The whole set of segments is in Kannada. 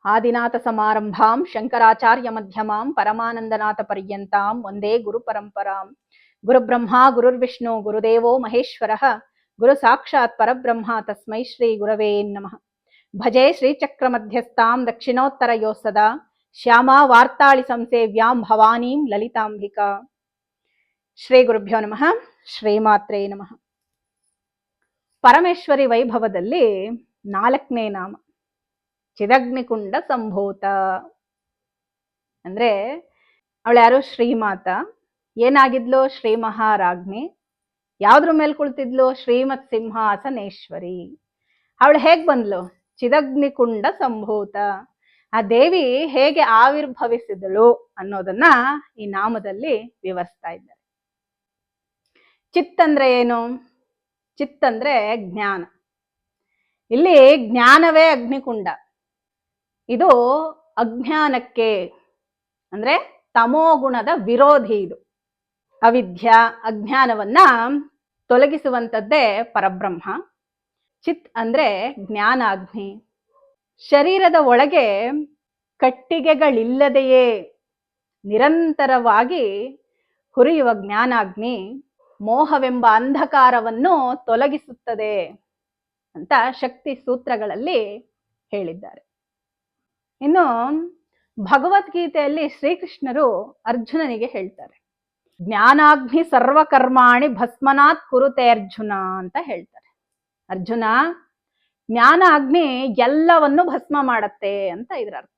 ಆದಿನಾಥ ಸಮಾರಂಭಾಂ ಶಂಕರಾಚಾರ್ಯ ಮಧ್ಯಮಾಂ ಪರಮಾನಂದನಾಥ ಪರ್ಯಂತಾಂ ವಂದೇ ಗುರು ಪರಂಪರಾಂ. ಗುರುಬ್ರಹ್ಮ ಗುರುರ್ವಿಷ್ಣು ಗುರುದೇವೋ ಮಹೇಶ್ವರಃ ಗುರು ಸಾಕ್ಷಾತ್ ಪರಬ್ರಹ್ಮ ತಸ್ಮೈ ಶ್ರೀ ಗುರವೇ ನಮಃ. ಭಜೆ ಶ್ರೀಚಕ್ರ ಮಧ್ಯಸ್ಥಾಂ ದಕ್ಷಿಣೋತ್ತರ ಯೋಸದಾ ಶ್ಯಾಮಾ ವಾರ್ತಾಳಿ ಸಂಸೇವ್ಯಾಂ ಭವಾನೀಂ ಲಲಿತಾಂಬಿಕಾ. ಶ್ರೀ ಗುರುಭ್ಯೋ ನಮಃ. ಶ್ರೀಮಾತ್ರೇ ನಮಃ. ಪರಮೇಶ್ವರಿ ವೈಭವದಲ್ಲಿ 4ನೇ ನಾಮ ಚಿದಗ್ನಿಕುಂಡ ಸಂಭೂತ. ಅಂದ್ರೆ ಅವಳು ಯಾರು? ಶ್ರೀಮಾತ. ಏನಾಗಿದ್ಲು? ಶ್ರೀ ಮಹಾರಾಜ್ಞಿ. ಯಾವ್ದ್ರ ಮೇಲೆ ಕುಳಿತಿದ್ಲು? ಶ್ರೀಮತ್ ಸಿಂಹಾಸನೇಶ್ವರಿ. ಅವಳು ಹೇಗ್ ಬಂದ್ಲು? ಚಿದಗ್ನಿಕುಂಡ ಸಂಭೂತ. ಆ ದೇವಿ ಹೇಗೆ ಆವಿರ್ಭವಿಸಿದಳು ಅನ್ನೋದನ್ನ ಈ ನಾಮದಲ್ಲಿ ವಿವರಿಸ್ತಾ ಇದ್ದಾರೆ. ಚಿತ್ ಅಂದ್ರೆ ಏನು? ಚಿತ್ ಅಂದ್ರೆ ಜ್ಞಾನ. ಇಲ್ಲಿ ಜ್ಞಾನವೇ ಅಗ್ನಿಕುಂಡ. ಇದು ಅಜ್ಞಾನಕ್ಕೆ ಅಂದ್ರೆ ತಮೋಗುಣದ ವಿರೋಧಿ. ಇದು ಅವಿದ್ಯ ಅಜ್ಞಾನವನ್ನ ತೊಲಗಿಸುವಂಥದ್ದೇ ಪರಬ್ರಹ್ಮ. ಚಿತ್ ಅಂದ್ರೆ ಜ್ಞಾನಾಗ್ನಿ. ಶರೀರದ ಒಳಗೆ ಕಟ್ಟಿಗೆಗಳಿಲ್ಲದೆಯೇ ನಿರಂತರವಾಗಿ ಹುರಿಯುವ ಜ್ಞಾನಾಗ್ನಿ ಮೋಹವೆಂಬ ಅಂಧಕಾರವನ್ನು ತೊಲಗಿಸುತ್ತದೆ ಅಂತ ಶಕ್ತಿ ಸೂತ್ರಗಳಲ್ಲಿ ಹೇಳಿದ್ದಾರೆ. ಇನ್ನು ಭಗವದ್ಗೀತೆಯಲ್ಲಿ ಶ್ರೀಕೃಷ್ಣರು ಅರ್ಜುನನಿಗೆ ಹೇಳ್ತಾರೆ, ಜ್ಞಾನಾಗ್ನಿ ಸರ್ವಕರ್ಮಾಣಿ ಭಸ್ಮನಾತ್ ಕುರುತೆ ಅರ್ಜುನ ಅಂತ ಹೇಳ್ತಾರೆ. ಅರ್ಜುನ, ಜ್ಞಾನ ಅಗ್ನಿ ಎಲ್ಲವನ್ನು ಭಸ್ಮ ಮಾಡತ್ತೆ ಅಂತ ಇದರ ಅರ್ಥ.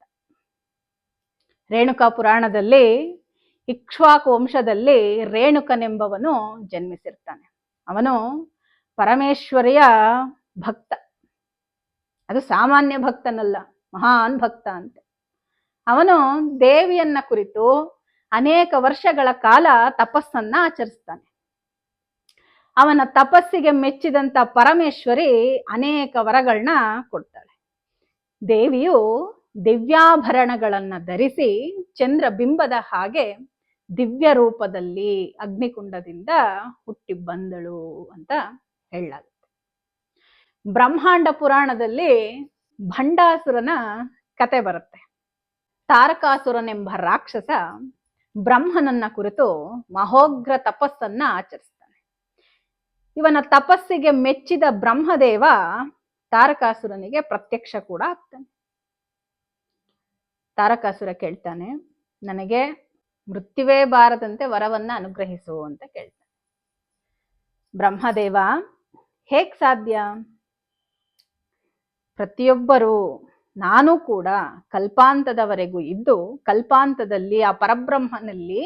ರೇಣುಕಾ ಪುರಾಣದಲ್ಲಿ ಇಕ್ಷ್ವಾಕು ವಂಶದಲ್ಲಿ ರೇಣುಕನೆಂಬವನು ಜನ್ಮಿಸಿರ್ತಾನೆ. ಅವನು ಪರಮೇಶ್ವರಿಯ ಭಕ್ತ. ಅದು ಸಾಮಾನ್ಯ ಭಕ್ತನಲ್ಲ, ಮಹಾನ್ ಭಕ್ತ ಅಂತೆ. ಅವನು ದೇವಿಯನ್ನ ಕುರಿತು ಅನೇಕ ವರ್ಷಗಳ ಕಾಲ ತಪಸ್ಸನ್ನ ಆಚರಿಸ್ತಾನೆ. ಅವನ ತಪಸ್ಸಿಗೆ ಮೆಚ್ಚಿದಂತ ಪರಮೇಶ್ವರಿ ಅನೇಕ ವರಗಳನ್ನ ಕೊಡ್ತಾಳೆ. ದೇವಿಯು ದಿವ್ಯಾಭರಣಗಳನ್ನ ಧರಿಸಿ ಚಂದ್ರ ಬಿಂಬದ ಹಾಗೆ ದಿವ್ಯ ರೂಪದಲ್ಲಿ ಅಗ್ನಿಕುಂಡದಿಂದ ಹುಟ್ಟಿ ಬಂದಳು ಅಂತ ಹೇಳಲಾಗುತ್ತೆ. ಬ್ರಹ್ಮಾಂಡ ಪುರಾಣದಲ್ಲಿ ಭಂಡಾಸುರನ ಕತೆ ಬರುತ್ತೆ. ತಾರಕಾಸುರನೆಂಬ ರಾಕ್ಷಸ ಬ್ರಹ್ಮನನ್ನ ಕುರಿತು ಮಹೋಗ್ರ ತಪಸ್ಸನ್ನ ಆಚರಿಸ್ತಾನೆ. ಇವನ ತಪಸ್ಸಿಗೆ ಮೆಚ್ಚಿದ ಬ್ರಹ್ಮದೇವ ತಾರಕಾಸುರನಿಗೆ ಪ್ರತ್ಯಕ್ಷ ಕೂಡ ಆಗ್ತಾನೆ. ತಾರಕಾಸುರ ಕೇಳ್ತಾನೆ, ನನಗೆ ಮೃತ್ಯುವೇ ಬಾರದಂತೆ ವರವನ್ನ ಅನುಗ್ರಹಿಸು ಅಂತ ಕೇಳ್ತಾನೆ. ಬ್ರಹ್ಮದೇವ, ಹೇಗ್ ಸಾಧ್ಯ? ಪ್ರತಿಯೊಬ್ಬರೂ, ನಾನು ಕೂಡ ಕಲ್ಪಾಂತದವರೆಗೂ ಇದ್ದು ಕಲ್ಪಾಂತದಲ್ಲಿ ಆ ಪರಬ್ರಹ್ಮನಲ್ಲಿ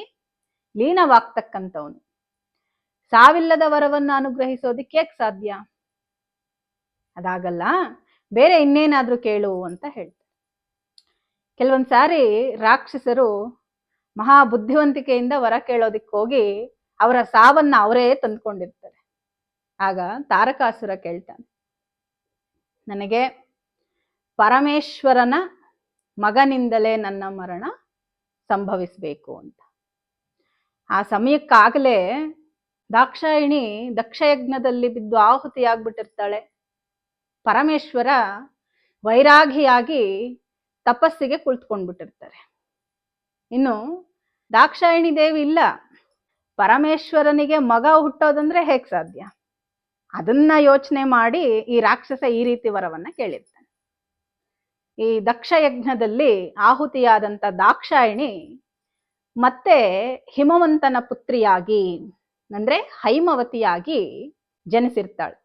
ಲೀನವಾಗ್ತಕ್ಕಂಥವನು. ಸಾವಿಲ್ಲದ ವರವನ್ನ ಅನುಗ್ರಹಿಸೋದಿಕ್ಕೆ ಹೇಗ್ ಸಾಧ್ಯ? ಅದಾಗಲ್ಲ, ಬೇರೆ ಇನ್ನೇನಾದ್ರೂ ಕೇಳು ಅಂತ ಹೇಳ್ತಾರೆ. ಕೆಲವೊಂದ್ಸಾರಿ ರಾಕ್ಷಸರು ಮಹಾ ಬುದ್ಧಿವಂತಿಕೆಯಿಂದ ವರ ಕೇಳೋದಿಕ್ಕೆ ಹೋಗಿ ಅವರ ಸಾವನ್ನ ಅವರೇ ತಂದ್ಕೊಂಡಿರ್ತಾರೆ. ಆಗ ತಾರಕಾಸುರ ಕೇಳ್ತಾನೆ, ನನಗೆ ಪರಮೇಶ್ವರನ ಮಗನಿಂದಲೇ ನನ್ನ ಮರಣ ಸಂಭವಿಸಬೇಕು ಅಂತ. ಆ ಸಮಯಕ್ಕಾಗಲೇ ದಾಕ್ಷಾಯಿಣಿ ದಕ್ಷಯಜ್ಞದಲ್ಲಿ ಬಿದ್ದು ಆಹುತಿಯಾಗ್ಬಿಟ್ಟಿರ್ತಾಳೆ. ಪರಮೇಶ್ವರ ವೈರಾಗಿಯಾಗಿ ತಪಸ್ಸಿಗೆ ಕುಳಿತುಕೊಂಡ್ಬಿಟ್ಟಿರ್ತಾರೆ. ಇನ್ನು ದಾಕ್ಷಾಯಿಣಿ ದೇವಿ ಇಲ್ಲ, ಪರಮೇಶ್ವರನಿಗೆ ಮಗ ಹುಟ್ಟೋದಂದ್ರೆ ಹೇಗ್ ಸಾಧ್ಯ? ಅದನ್ನ ಯೋಚನೆ ಮಾಡಿ ಈ ರಾಕ್ಷಸ ಈ ರೀತಿ ವರವನ್ನ ಕೇಳಿರ್ತಾನೆ. ಈ ದಕ್ಷಯಜ್ಞದಲ್ಲಿ ಆಹುತಿಯಾದಂಥ ದಾಕ್ಷಾಯಿಣಿ ಮತ್ತೆ ಹಿಮವಂತನ ಪುತ್ರಿಯಾಗಿ ಅಂದ್ರೆ ಹೈಮವತಿಯಾಗಿ ಜನಿಸಿರ್ತಾಳೆ.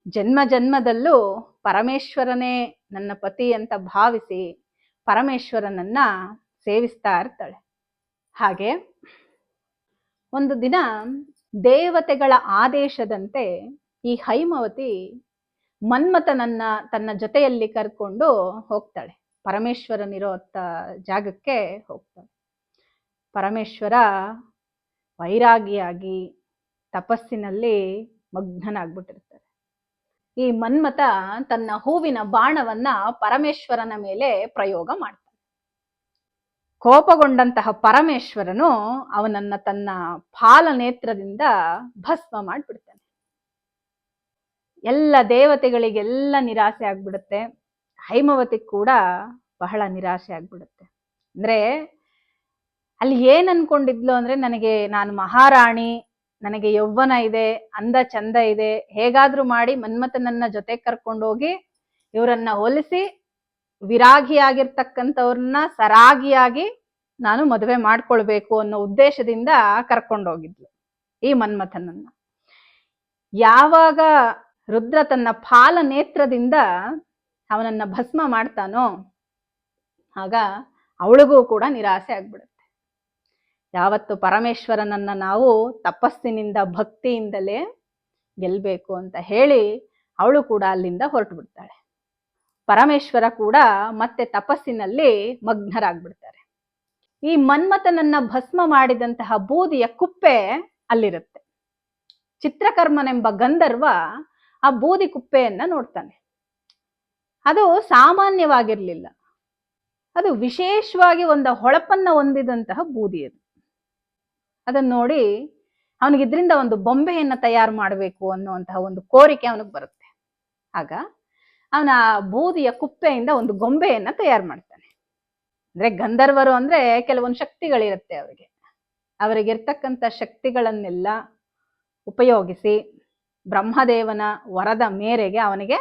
ಜನ್ಮ ಜನ್ಮದಲ್ಲೂ ಪರಮೇಶ್ವರನೇ ನನ್ನ ಪತಿ ಅಂತ ಭಾವಿಸಿ ಪರಮೇಶ್ವರನನ್ನ ಸೇವಿಸ್ತಾ ಇರ್ತಾಳೆ. ಹಾಗೆ ಒಂದು ದಿನ ದೇವತೆಗಳ ಆದೇಶದಂತೆ ಈ ಹೈಮವತಿ ಮನ್ಮಥನನ್ನ ತನ್ನ ಜೊತೆಯಲ್ಲಿ ಕರ್ಕೊಂಡು ಹೋಗ್ತಾಳೆ. ಪರಮೇಶ್ವರನಿರೋ ಜಾಗಕ್ಕೆ ಹೋಗ್ತಾಳೆ. ಪರಮೇಶ್ವರ ವೈರಾಗಿಯಾಗಿ ತಪಸ್ಸಿನಲ್ಲಿ ಮಗ್ನನಾಗ್ಬಿಟ್ಟಿರ್ತಾರೆ. ಈ ಮನ್ಮಥ ತನ್ನ ಹೂವಿನ ಬಾಣವನ್ನ ಪರಮೇಶ್ವರನ ಮೇಲೆ ಪ್ರಯೋಗ ಮಾಡ್ತಾನೆ. ಕೋಪಗೊಂಡಂತಹ ಪರಮೇಶ್ವರನು ಅವನನ್ನ ತನ್ನ ಫಾಲನೇತ್ರದಿಂದ ಭಸ್ಮ ಮಾಡ್ಬಿಡ್ತಾನೆ. ಎಲ್ಲ ದೇವತೆಗಳಿಗೆಲ್ಲ ನಿರಾಸೆ ಆಗ್ಬಿಡುತ್ತೆ. ಹೈಮವತಿ ಕೂಡ ಬಹಳ ನಿರಾಶೆ ಆಗ್ಬಿಡುತ್ತೆ. ಅಂದ್ರೆ ಅಲ್ಲಿ ಏನ್ ಅನ್ಕೊಂಡಿದ್ಲು ಅಂದ್ರೆ, ನಾನು ಮಹಾರಾಣಿ, ನನಗೆ ಯೌವನ ಇದೆ, ಅಂದ ಚಂದ ಇದೆ, ಹೇಗಾದ್ರೂ ಮಾಡಿ ಮನ್ಮಥನನ್ನ ಜೊತೆ ಕರ್ಕೊಂಡೋಗಿ ಇವರನ್ನ ಹೋಲಿಸಿ ವಿರಾಗಿಯಾಗಿರ್ತಕ್ಕಂಥವ್ರನ್ನ ಸರಾಗಿಯಾಗಿ ನಾನು ಮದುವೆ ಮಾಡ್ಕೊಳ್ಬೇಕು ಅನ್ನೋ ಉದ್ದೇಶದಿಂದ ಕರ್ಕೊಂಡೋಗಿದ್ಲು ಈ ಮನ್ಮಥನನ್ನ. ಯಾವಾಗ ರುದ್ರ ತನ್ನ ಫಾಲ ನೇತ್ರದಿಂದ ಅವನನ್ನ ಭಸ್ಮ ಮಾಡ್ತಾನೋ ಆಗ ಅವಳಿಗೂ ಕೂಡ ನಿರಾಸೆ ಆಗ್ಬಿಡುತ್ತೆ. ಯಾವತ್ತು ಪರಮೇಶ್ವರನನ್ನ ನಾವು ತಪಸ್ಸಿನಿಂದ ಭಕ್ತಿಯಿಂದಲೇ ಗೆಲ್ಬೇಕು ಅಂತ ಹೇಳಿ ಅವಳು ಕೂಡ ಅಲ್ಲಿಂದ ಹೊರಟು ಬಿಡ್ತಾಳೆ. ಪರಮೇಶ್ವರ ಕೂಡ ಮತ್ತೆ ತಪಸ್ಸಿನಲ್ಲಿ ಮಗ್ನರಾಗ್ಬಿಡ್ತಾರೆ. ಈ ಮನ್ಮಥನನ್ನ ಭಸ್ಮ ಮಾಡಿದಂತಹ ಬೂದಿಯ ಕುಪ್ಪೆ ಅಲ್ಲಿರುತ್ತೆ. ಚಿತ್ರಕರ್ಮನೆಂಬ ಗಂಧರ್ವ ಆ ಬೂದಿ ಕುಪ್ಪೆಯನ್ನ ನೋಡ್ತಾನೆ. ಅದು ಸಾಮಾನ್ಯವಾಗಿರ್ಲಿಲ್ಲ, ಅದು ವಿಶೇಷವಾಗಿ ಒಂದು ಹೊಳಪನ್ನ ಹೊಂದಿದಂತಹ ಬೂದಿ. ಅದನ್ನ ನೋಡಿ ಅವನಿಗೆ ಇದರಿಂದ ಒಂದು ಬೊಂಬೆಯನ್ನ ತಯಾರು ಮಾಡಬೇಕು ಅನ್ನುವಂತಹ ಒಂದು ಕೋರಿಕೆ ಅವನಿಗೆ ಬರುತ್ತೆ. ಆಗ ಅವನ ಬೂದಿಯ ಕುಪ್ಪೆಯಿಂದ ಒಂದು ಗೊಂಬೆಯನ್ನ ತಯಾರು ಮಾಡ್ತಾನೆ. ಅಂದ್ರೆ ಗಂಧರ್ವರು ಅಂದ್ರೆ ಕೆಲವೊಂದು ಶಕ್ತಿಗಳಿರುತ್ತೆ ಅವರಿಗಿರ್ತಕ್ಕಂಥ ಶಕ್ತಿಗಳನ್ನೆಲ್ಲ ಉಪಯೋಗಿಸಿ ಬ್ರಹ್ಮದೇವನ ವರದ ಮೇರೆಗೆ ಅವನಿಗೆ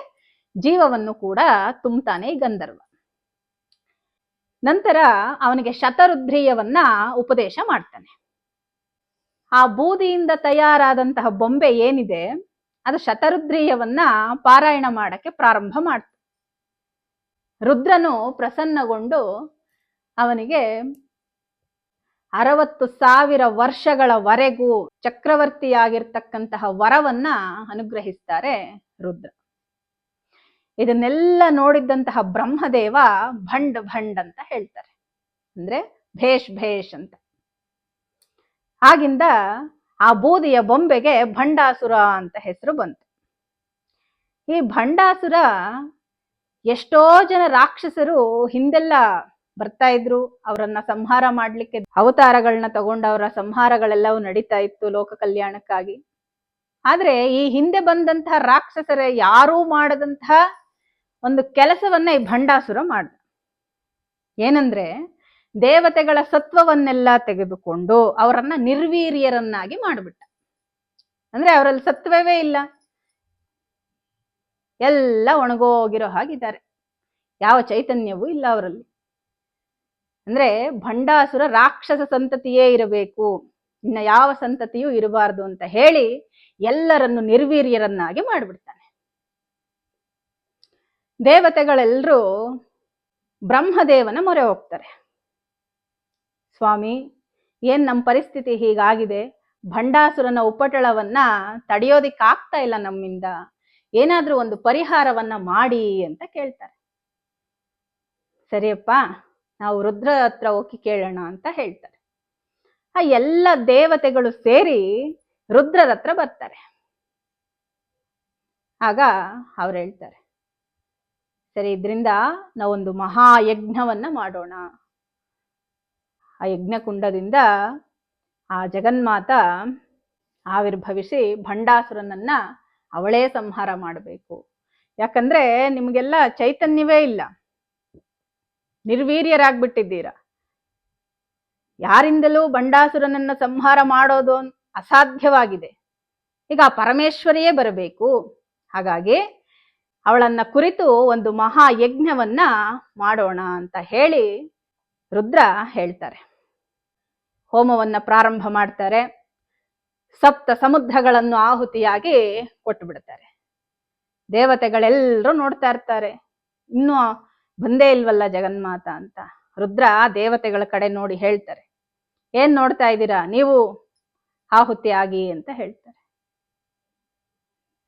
ಜೀವವನ್ನು ಕೂಡ ತುಂಬುತ್ತಾನೆ ಈ ಗಂಧರ್ವ. ನಂತರ ಅವನಿಗೆ ಶತರುದ್ರೀಯವನ್ನ ಉಪದೇಶ ಮಾಡ್ತಾನೆ. ಆ ಬೂದಿಯಿಂದ ತಯಾರಾದಂತಹ ಬೊಂಬೆ ಏನಿದೆ ಅದು ಶತರುದ್ರೀಯವನ್ನ ಪಾರಾಯಣ ಮಾಡಕ್ಕೆ ಪ್ರಾರಂಭ ಮಾಡ್ತಾನೆ. ರುದ್ರನು ಪ್ರಸನ್ನಗೊಂಡು ಅವನಿಗೆ 60,000 ವರ್ಷಗಳವರೆಗೂ ಚಕ್ರವರ್ತಿಯಾಗಿರ್ತಕ್ಕಂತಹ ವರವನ್ನ ಅನುಗ್ರಹಿಸ್ತಾರೆ ರುದ್ರ. ಇದನ್ನೆಲ್ಲ ನೋಡಿದ್ದಂತಹ ಬ್ರಹ್ಮದೇವ ಭಂಡ್ ಭಂಡ್ ಅಂತ ಹೇಳ್ತಾರೆ, ಅಂದ್ರೆ ಭೇಷ್ ಭೇಷ್ ಅಂತ. ಆಗಿಂದ ಆ ಬೂದಿಯ ಬೊಂಬೆಗೆ ಭಂಡಾಸುರ ಅಂತ ಹೆಸರು ಬಂತು. ಈ ಭಂಡಾಸುರ ಎಷ್ಟೋ ಜನ ರಾಕ್ಷಸರು ಹಿಂದೆಲ್ಲ ಬರ್ತಾ ಇದ್ರು, ಅವರನ್ನ ಸಂಹಾರ ಮಾಡ್ಲಿಕ್ಕೆ ಅವತಾರಗಳನ್ನ ತಗೊಂಡು ಅವರ ಸಂಹಾರಗಳೆಲ್ಲವೂ ನಡೀತಾ ಇತ್ತು ಲೋಕ ಕಲ್ಯಾಣಕ್ಕಾಗಿ. ಆದ್ರೆ ಈ ಹಿಂದೆ ಬಂದಂತಹ ರಾಕ್ಷಸರ ಯಾರೂ ಮಾಡದಂತಹ ಒಂದು ಕೆಲಸವನ್ನ ಈ ಭಂಡಾಸುರ ಮಾಡ್ದ. ಏನಂದ್ರೆ ದೇವತೆಗಳ ಸತ್ವವನ್ನೆಲ್ಲ ತೆಗೆದುಕೊಂಡು ಅವರನ್ನ ನಿರ್ವೀರ್ಯರನ್ನಾಗಿ ಮಾಡಿಬಿಟ್ಟ. ಅಂದ್ರೆ ಅವರಲ್ಲಿ ಸತ್ವವೇ ಇಲ್ಲ, ಎಲ್ಲ ಒಣಗೋಗಿರೋ ಹಾಗಿದ್ದಾರೆ, ಯಾವ ಚೈತನ್ಯವೂ ಇಲ್ಲ ಅವರಲ್ಲಿ. ಅಂದ್ರೆ ಭಂಡಾಸುರ ರಾಕ್ಷಸ ಸಂತತಿಯೇ ಇರಬೇಕು, ಇನ್ನ ಯಾವ ಸಂತತಿಯೂ ಇರಬಾರ್ದು ಅಂತ ಹೇಳಿ ಎಲ್ಲರನ್ನು ನಿರ್ವೀರ್ಯರನ್ನಾಗಿ ಮಾಡಿಬಿಡ್ತಾನೆ. ದೇವತೆಗಳೆಲ್ಲರೂ ಬ್ರಹ್ಮದೇವನ ಮೊರೆ ಹೋಗ್ತಾರೆ. ಸ್ವಾಮಿ, ಏನ್ ನಮ್ಮ ಪರಿಸ್ಥಿತಿ ಹೀಗಾಗಿದೆ, ಭಂಡಾಸುರನ ಉಪಟಳವನ್ನ ತಡೆಯೋದಿಕ್ಕಾಗ್ತಾ ಇಲ್ಲ ನಮ್ಮಿಂದ, ಏನಾದ್ರೂ ಒಂದು ಪರಿಹಾರವನ್ನ ಮಾಡಿ ಅಂತ ಕೇಳ್ತಾರೆ. ಸರಿಯಪ್ಪ, ನಾವು ರುದ್ರ ಹತ್ರ ಹೋಗಿ ಕೇಳೋಣ ಅಂತ ಹೇಳ್ತಾರೆ. ಆ ಎಲ್ಲ ದೇವತೆಗಳು ಸೇರಿ ರುದ್ರರ ಹತ್ರ ಬರ್ತಾರೆ. ಆಗ ಅವ್ರು ಹೇಳ್ತಾರೆ, ಸರಿ, ಇದರಿಂದ ನಾವೊಂದು ಮಹಾಯಜ್ಞವನ್ನ ಮಾಡೋಣ. ಆ ಯಜ್ಞಕುಂಡದಿಂದ ಆ ಜಗನ್ಮಾತ ಆವಿರ್ಭವಿಸಿ ಭಂಡಾಸುರನನ್ನ ಅವಳೇ ಸಂಹಾರ ಮಾಡಬೇಕು. ಯಾಕಂದ್ರೆ ನಿಮ್ಗೆಲ್ಲ ಚೈತನ್ಯವೇ ಇಲ್ಲ, ನಿರ್ವೀರ್ಯರಾಗ್ಬಿಟ್ಟಿದ್ದೀರಾ, ಯಾರಿಂದಲೂ ಭಂಡಾಸುರನನ್ನ ಸಂಹಾರ ಮಾಡೋದು ಅಸಾಧ್ಯವಾಗಿದೆ. ಈಗ ಪರಮೇಶ್ವರಿಯೇ ಬರಬೇಕು. ಹಾಗಾಗಿ ಅವಳನ್ನ ಕುರಿತು ಒಂದು ಮಹಾಯಜ್ಞವನ್ನ ಮಾಡೋಣ ಅಂತ ಹೇಳಿ ರುದ್ರ ಹೇಳ್ತಾರೆ. ಹೋಮವನ್ನ ಪ್ರಾರಂಭ ಮಾಡ್ತಾರೆ. 7 ಸಮುದ್ರಗಳನ್ನು ಆಹುತಿಯಾಗಿ ಕೊಟ್ಟು ಬಿಡ್ತಾರೆ. ದೇವತೆಗಳೆಲ್ಲರೂ ನೋಡ್ತಾ ಇರ್ತಾರೆ, ಇನ್ನೂ ಬಂದೇ ಇಲ್ವಲ್ಲ ಜಗನ್ಮಾತ ಅಂತ. ರುದ್ರ ದೇವತೆಗಳ ಕಡೆ ನೋಡಿ ಹೇಳ್ತಾರೆ, ಏನ್ ನೋಡ್ತಾ ಇದ್ದೀರಾ, ನೀವು ಆಹುತಿ ಆಗಿ ಅಂತ ಹೇಳ್ತಾರೆ.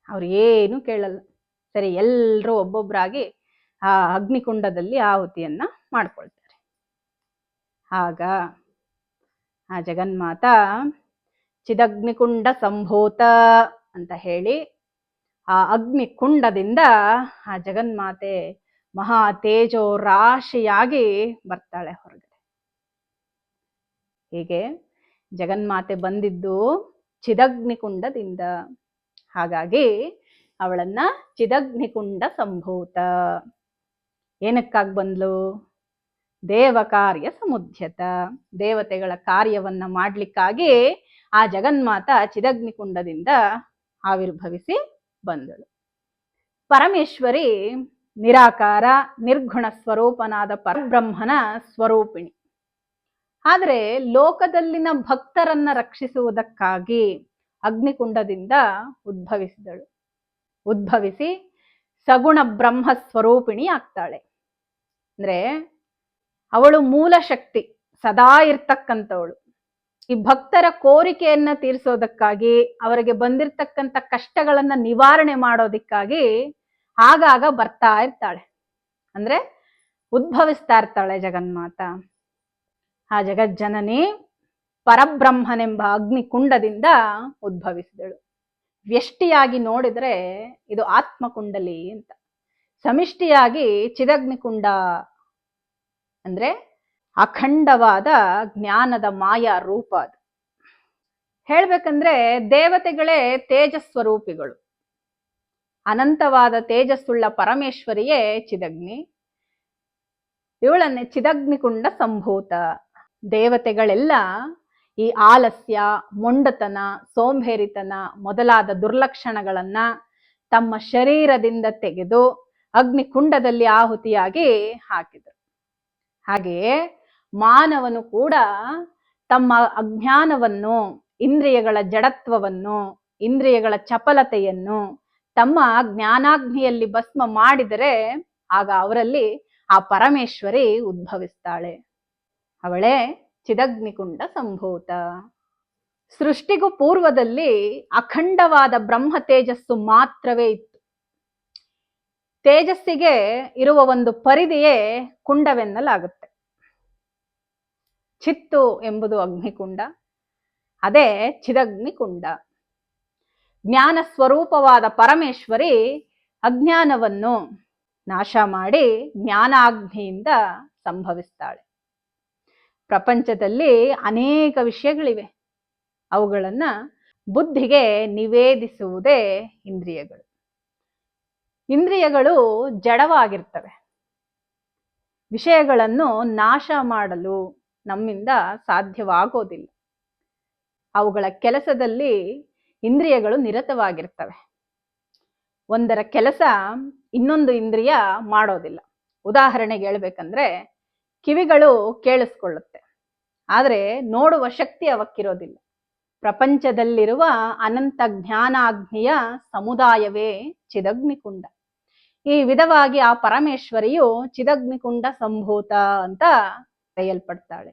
ಅವ್ರು ಏನು ಕೇಳಲ್ಲ. ಸರಿ, ಎಲ್ಲರೂ ಒಬ್ಬೊಬ್ಬರಾಗಿ ಆ ಅಗ್ನಿಕುಂಡದಲ್ಲಿ ಆಹುತಿಯನ್ನ ಮಾಡ್ಕೊಳ್ತಾರೆ. ಆಗ ಆ ಜಗನ್ಮಾತ ಚಿದಗ್ನಿಕುಂಡ ಸಂಭೂತ ಅಂತ ಹೇಳಿ ಆ ಅಗ್ನಿಕುಂಡದಿಂದ ಆ ಜಗನ್ಮಾತೆ ಮಹಾ ತೇಜೋ ರಾಶಿಯಾಗಿ ಬರ್ತಾಳೆ ಹೊರಗಡೆ. ಹೀಗೆ ಜಗನ್ಮಾತೆ ಬಂದಿದ್ದು ಚಿದಗ್ನಿಕುಂಡದಿಂದ. ಹಾಗಾಗಿ ಅವಳನ್ನ ಚಿದಗ್ನಿಕುಂಡ ಸಂಭೂತ ಏನಕ್ಕಾಗಿ ಬಂದ್ಲು? ದೇವ ಕಾರ್ಯ ಸಮುದ್ಯತ, ದೇವತೆಗಳ ಕಾರ್ಯವನ್ನ ಮಾಡ್ಲಿಕ್ಕಾಗಿ ಆ ಜಗನ್ಮಾತ ಚಿದಗ್ನಿಕುಂಡದಿಂದ ಆವಿರ್ಭವಿಸಿ ಬಂದಳು. ಪರಮೇಶ್ವರಿ ನಿರಾಕಾರ ನಿರ್ಗುಣ ಸ್ವರೂಪನಾದ ಪರಬ್ರಹ್ಮನ ಸ್ವರೂಪಿಣಿ. ಆದರೆ ಲೋಕದಲ್ಲಿನ ಭಕ್ತರನ್ನ ರಕ್ಷಿಸುವುದಕ್ಕಾಗಿ ಅಗ್ನಿಕುಂಡದಿಂದ ಉದ್ಭವಿಸಿದಳು. ಉದ್ಭವಿಸಿ ಸಗುಣ ಬ್ರಹ್ಮ ಸ್ವರೂಪಿಣಿ ಆಗ್ತಾಳೆ. ಅಂದ್ರೆ ಅವಳು ಮೂಲ ಶಕ್ತಿ, ಸದಾ ಇರ್ತಕ್ಕಂಥವಳು. ಈ ಭಕ್ತರ ಕೋರಿಕೆಯನ್ನ ತೀರಿಸೋದಕ್ಕಾಗಿ, ಅವರಿಗೆ ಬಂದಿರತಕ್ಕಂಥ ಕಷ್ಟಗಳನ್ನ ನಿವಾರಣೆ ಮಾಡೋದಕ್ಕಾಗಿ ಆಗಾಗ ಬರ್ತಾ ಇರ್ತಾಳೆ. ಅಂದ್ರೆ ಉದ್ಭವಿಸ್ತಾ ಇರ್ತಾಳೆ ಜಗನ್ಮಾತ. ಆ ಜಗಜ್ಜನನಿ ಪರಬ್ರಹ್ಮನೆಂಬ ಅಗ್ನಿಕುಂಡದಿಂದ ಉದ್ಭವಿಸಿದಳು. ವ್ಯಷ್ಟಿಯಾಗಿ ನೋಡಿದ್ರೆ ಇದು ಆತ್ಮಕುಂಡಲಿ ಅಂತ, ಸಮಿಷ್ಟಿಯಾಗಿ ಚಿದಗ್ನಿಕುಂಡ ಅಂದ್ರೆ ಅಖಂಡವಾದ ಜ್ಞಾನದ ಮಾಯಾ ರೂಪ. ಅದು ಹೇಳ್ಬೇಕಂದ್ರೆ ದೇವತೆಗಳೇ ತೇಜಸ್ವರೂಪಿಗಳು. ಅನಂತವಾದ ತೇಜಸ್ಸುಳ್ಳ ಪರಮೇಶ್ವರಿಯೇ ಚಿದಗ್ನಿ. ಇವಳನ್ನೇ ಚಿದಗ್ನಿಕುಂಡ ಸಂಭೂತ. ದೇವತೆಗಳೆಲ್ಲ ಈ ಆಲಸ್ಯ, ಮೊಂಡತನ, ಸೋಂಬೇರಿತನ ಮೊದಲಾದ ದುರ್ಲಕ್ಷಣಗಳನ್ನ ತಮ್ಮ ಶರೀರದಿಂದ ತೆಗೆದು ಅಗ್ನಿಕುಂಡದಲ್ಲಿ ಆಹುತಿಯಾಗಿ ಹಾಕಿದರು. ಹಾಗೆಯೇ ಮಾನವನು ಕೂಡ ತಮ್ಮ ಅಜ್ಞಾನವನ್ನು, ಇಂದ್ರಿಯಗಳ ಜಡತ್ವವನ್ನು, ಇಂದ್ರಿಯಗಳ ಚಪಲತೆಯನ್ನು ತಮ್ಮ ಜ್ಞಾನಾಗ್ನಿಯಲ್ಲಿ ಭಸ್ಮ ಮಾಡಿದರೆ ಆಗ ಅವರಲ್ಲಿ ಆ ಪರಮೇಶ್ವರಿ ಉದ್ಭವಿಸ್ತಾಳೆ. ಅವಳೇ ಚಿದಗ್ನಿಕುಂಡ ಸಂಭೂತ. ಸೃಷ್ಟಿಗೂ ಪೂರ್ವದಲ್ಲಿ ಅಖಂಡವಾದ ಬ್ರಹ್ಮ ತೇಜಸ್ಸು ಮಾತ್ರವೇ ಇತ್ತು. ತೇಜಸ್ಸಿಗೆ ಇರುವ ಒಂದು ಪರಿಧಿಯೇ ಕುಂಡವೆನ್ನಲಾಗುತ್ತೆ. ಚಿತ್ತು ಎಂಬುದು ಅಗ್ನಿಕುಂಡ, ಅದೇ ಚಿದಗ್ನಿಕುಂಡ. ಜ್ಞಾನ ಸ್ವರೂಪವಾದ ಪರಮೇಶ್ವರಿ ಅಜ್ಞಾನವನ್ನು ನಾಶ ಮಾಡಿ ಜ್ಞಾನಾಗ್ನಿಯಿಂದ ಸಂಭವಿಸ್ತಾಳೆ. ಪ್ರಪಂಚದಲ್ಲಿ ಅನೇಕ ವಿಷಯಗಳಿವೆ. ಅವುಗಳನ್ನ ಬುದ್ಧಿಗೆ ನಿವೇದಿಸುವುದೇ ಇಂದ್ರಿಯಗಳು. ಇಂದ್ರಿಯಗಳು ಜಡವಾಗಿರ್ತವೆ. ವಿಷಯಗಳನ್ನು ನಾಶ ಮಾಡಲು ನಮ್ಮಿಂದ ಸಾಧ್ಯವಾಗೋದಿಲ್ಲ. ಅವುಗಳ ಕೆಲಸದಲ್ಲಿ ಇಂದ್ರಿಯಗಳು ನಿರತವಾಗಿರ್ತವೆ. ಒಂದರ ಕೆಲಸ ಇನ್ನೊಂದು ಇಂದ್ರಿಯ ಮಾಡೋದಿಲ್ಲ. ಉದಾಹರಣೆಗೆ ಹೇಳ್ಬೇಕಂದ್ರೆ, ಕಿವಿಗಳು ಕೇಳಿಸ್ಕೊಳ್ಳುತ್ತೆ, ಆದರೆ ನೋಡುವ ಶಕ್ತಿ ಅವಕ್ಕಿರೋದಿಲ್ಲ. ಪ್ರಪಂಚದಲ್ಲಿರುವ ಅನಂತ ಜ್ಞಾನಾಗ್ನಿಯ ಸಮುದಾಯವೇ ಚಿದಗ್ನಿಕುಂಡ. ಈ ವಿಧವಾಗಿ ಆ ಪರಮೇಶ್ವರಿಯು ಚಿದಗ್ನಿಕುಂಡ ಸಂಭೂತ ಅಂತ ಕರೆಯಲ್ಪಡ್ತಾಳೆ.